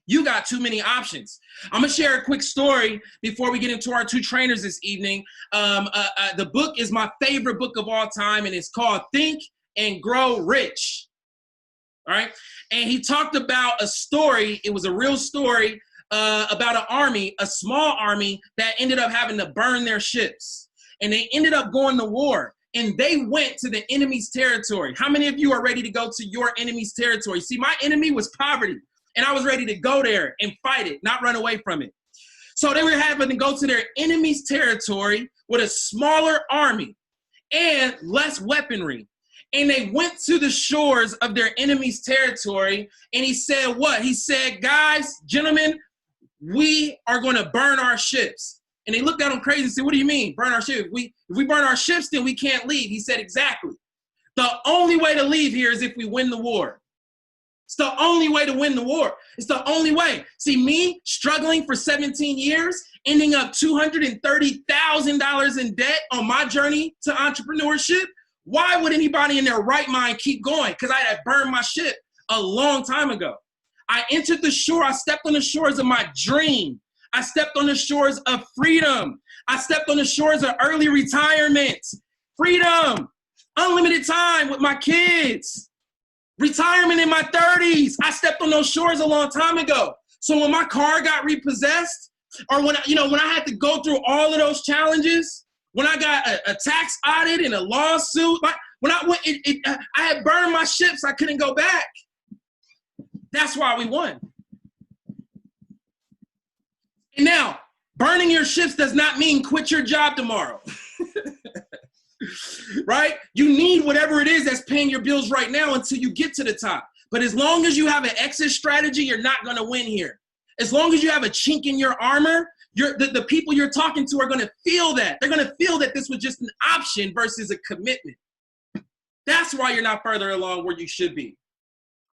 You got too many options. I'm gonna share a quick story before we get into our two trainers this evening. The book is my favorite book of all time, and it's called Think and Grow Rich. All right, and he talked about a story. It was a real story about an army, a small army that ended up having to burn their ships, and they ended up going to war. And they went to the enemy's territory. How many of you are ready to go to your enemy's territory? See, my enemy was poverty. And I was ready to go there and fight it, not run away from it. So they were having to go to their enemy's territory with a smaller army and less weaponry. And they went to the shores of their enemy's territory. And he said what? He said, guys, gentlemen, we are going to burn our ships. And they looked at him crazy and said, what do you mean, burn our ships? If we burn our ships, then we can't leave. He said, exactly. The only way to leave here is if we win the war. It's the only way to win the war. It's the only way. See, me struggling for 17 years, ending up $230,000 in debt on my journey to entrepreneurship. Why would anybody in their right mind keep going? Because I had burned my ship a long time ago. I entered the shore. I stepped on the shores of my dream. I stepped on the shores of freedom. I stepped on the shores of early retirement, freedom, unlimited time with my kids. Retirement in my 30s. I stepped on those shores a long time ago. So when my car got repossessed, or when I had to go through all of those challenges, when I got a tax audit and a lawsuit, when I had burned my ships, I couldn't go back. That's why we won. And now, burning your ships does not mean quit your job tomorrow. Right? You need whatever it is that's paying your bills right now until you get to the top. But as long as you have an exit strategy, you're not going to win here. As long as you have a chink in your armor, the people you're talking to are going to feel that. They're going to feel that this was just an option versus a commitment. That's why you're not further along where you should be.